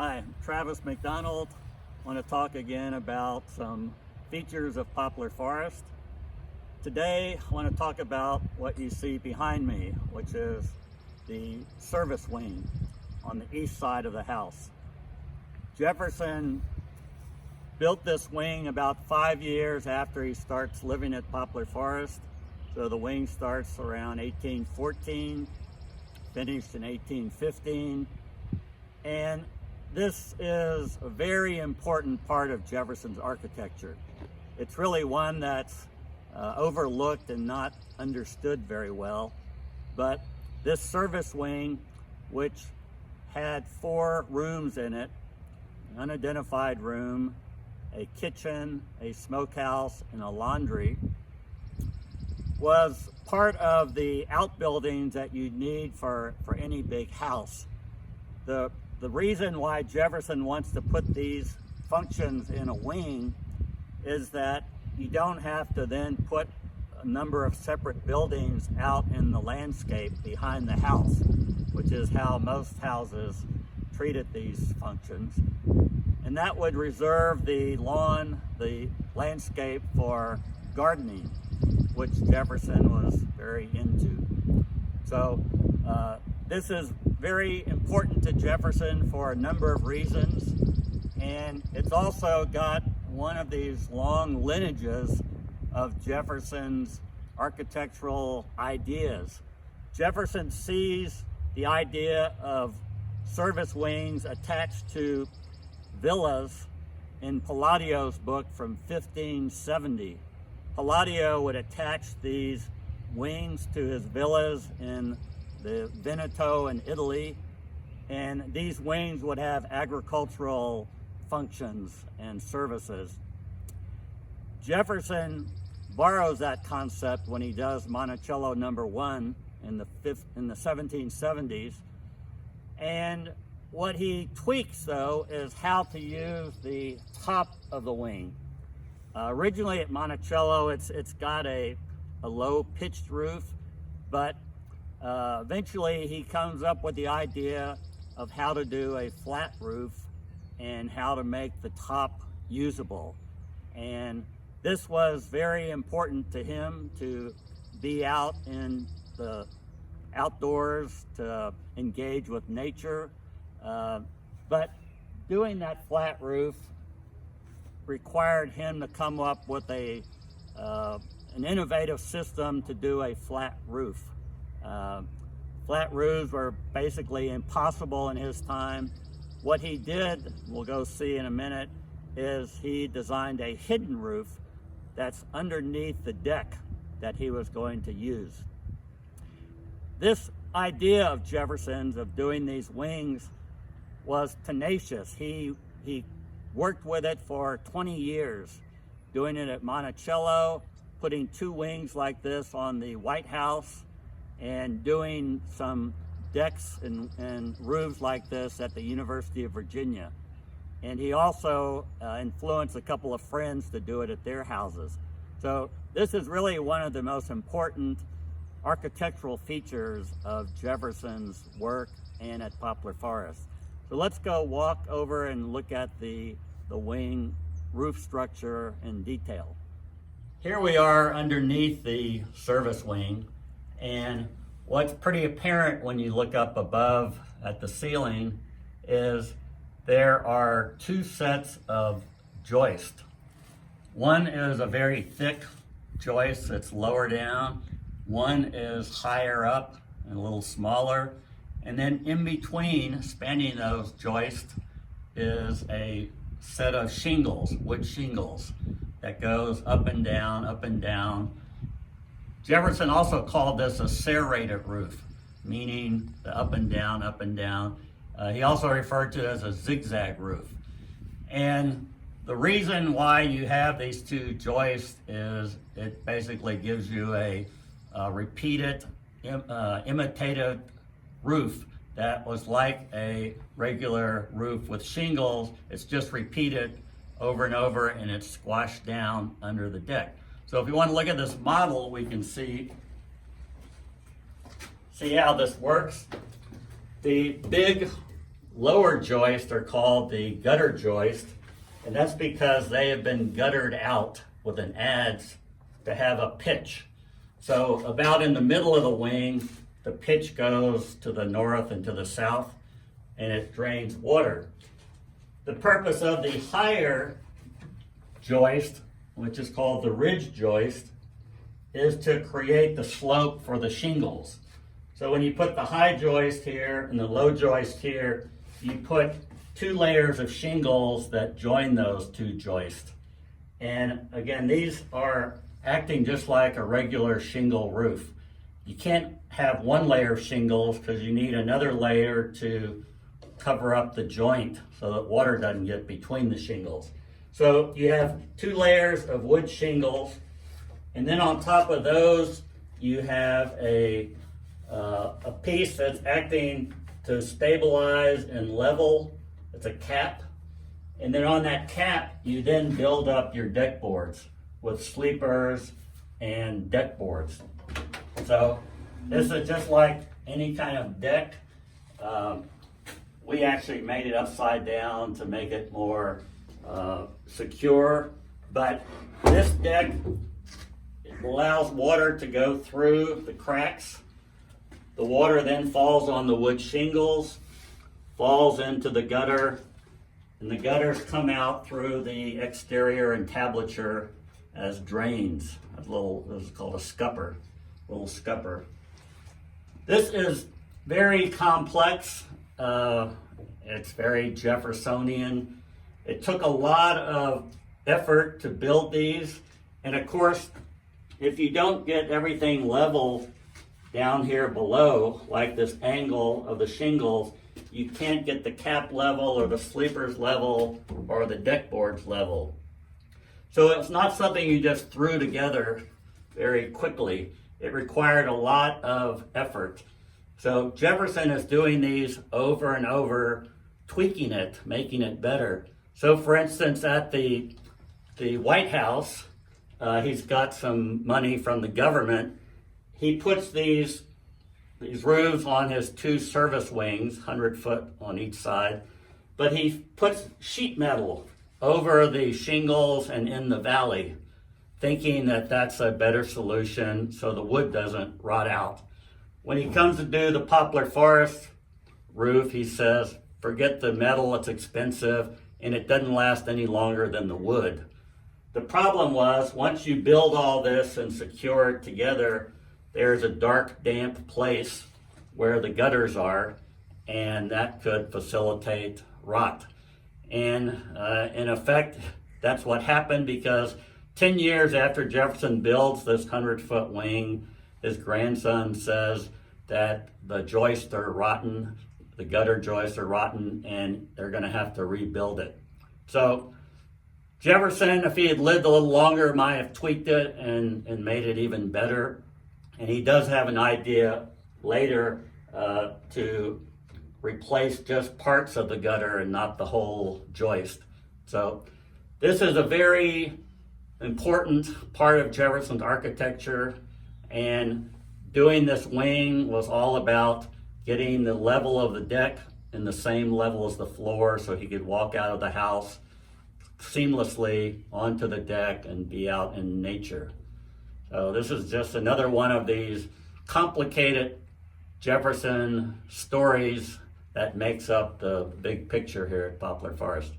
Hi, I'm Travis McDonald. I want to talk again about some features of poplar forest. Today I want to talk about what you see behind me, which is the service wing on the east side of the house. Jefferson built this wing about 5 years after he starts living at Poplar Forest. So the wing starts around 1814, finished in 1815. And this is a very important part of Jefferson's architecture. It's really one that's overlooked and not understood very well. But this service wing, which had 4 rooms in it, an unidentified room, a kitchen, a smokehouse, and a laundry, was part of the outbuildings that you need for any big house. The reason why Jefferson wants to put these functions in a wing is that you don't have to then put a number of separate buildings out in the landscape behind the house, which is how most houses treated these functions. And that would reserve the lawn, the landscape for gardening, which Jefferson was very into. So this is very important to Jefferson for a number of reasons. And it's also got one of these long lineages of Jefferson's architectural ideas. Jefferson sees the idea of service wings attached to villas in Palladio's book from 1570. Palladio would attach these wings to his villas in the Veneto in Italy, and these wings would have agricultural functions and services. Jefferson borrows that concept when he does Monticello number 1 in the 1770s, and what he tweaks though is how to use the top of the wing. Originally at Monticello, it's got a low pitched roof, but eventually he comes up with the idea of how to do a flat roof and how to make the top usable. And this was very important to him, to be out in the outdoors, to engage with nature. But doing that flat roof required him to come up with an innovative system to do a flat roof. Flat roofs were basically impossible in his time. What he did, we'll go see in a minute, is he designed a hidden roof that's underneath the deck that he was going to use. This idea of Jefferson's of doing these wings was tenacious. He worked with it for 20 years, doing it at Monticello, putting 2 wings like this on the White House, and doing some decks and roofs like this at the University of Virginia. And he also influenced a couple of friends to do it at their houses. So this is really one of the most important architectural features of Jefferson's work and at Poplar Forest. So let's go walk over and look at the wing roof structure in detail. Here we are underneath the service wing, and what's pretty apparent when you look up above at the ceiling is there are 2 sets of joist. One is a very thick joist that's lower down. One is higher up and a little smaller. And then in between, spanning those joists, is a set of shingles, wood shingles, that goes up and down, up and down. Jefferson also called this a serrated roof, meaning the up and down, up and down. He also referred to it as a zigzag roof. And the reason why you have these 2 joists is it basically gives you a repeated, imitative roof that was like a regular roof with shingles. It's just repeated over and over, and it's squashed down under the deck. So if you want to look at this model, we can see how this works. The big lower joists are called the gutter joist, and that's because they have been guttered out with an adze to have a pitch. So about in the middle of the wing, the pitch goes to the north and to the south, and it drains water. The purpose of the higher joist, which is called the ridge joist, is to create the slope for the shingles. So when you put the high joist here and the low joist here, you put 2 layers of shingles that join those 2 joists. And again, these are acting just like a regular shingle roof. You can't have 1 layer of shingles because you need another layer to cover up the joint so that water doesn't get between the shingles. So you have 2 layers of wood shingles, and then on top of those you have a piece that's acting to stabilize and level. It's a cap, and then on that cap you then build up your deck boards with sleepers and deck boards. So this is just like any kind of deck. We actually made it upside down to make it more secure, but this deck allows water to go through the cracks. The water then falls on the wood shingles, falls into the gutter, and the gutters come out through the exterior entablature as drains. This is called a scupper, little scupper. This is very complex. It's very Jeffersonian. It took a lot of effort to build these, and of course, if you don't get everything level down here below, like this angle of the shingles, you can't get the cap level or the sleepers level or the deck boards level. So it's not something you just threw together very quickly. It required a lot of effort. So Jefferson is doing these over and over, tweaking it, making it better. So for instance, at the White House, he's got some money from the government. He puts these roofs on his 2 service wings, 100 foot on each side, but he puts sheet metal over the shingles and in the valley, thinking that that's a better solution so the wood doesn't rot out. When he comes to do the poplar forest roof, he says, forget the metal, it's expensive, and it doesn't last any longer than the wood. The problem was, once you build all this and secure it together, there's a dark, damp place where the gutters are, and that could facilitate rot. And in effect, that's what happened, because 10 years after Jefferson builds this 100-foot wing, his grandson says that the joists are rotten, the gutter joists are rotten, and they're going to have to rebuild it. So Jefferson, if he had lived a little longer, might have tweaked it and made it even better. And he does have an idea later to replace just parts of the gutter and not the whole joist. So this is a very important part of Jefferson's architecture, and doing this wing was all about getting the level of the deck in the same level as the floor so he could walk out of the house seamlessly onto the deck and be out in nature. So this is just another one of these complicated Jefferson stories that makes up the big picture here at Poplar Forest.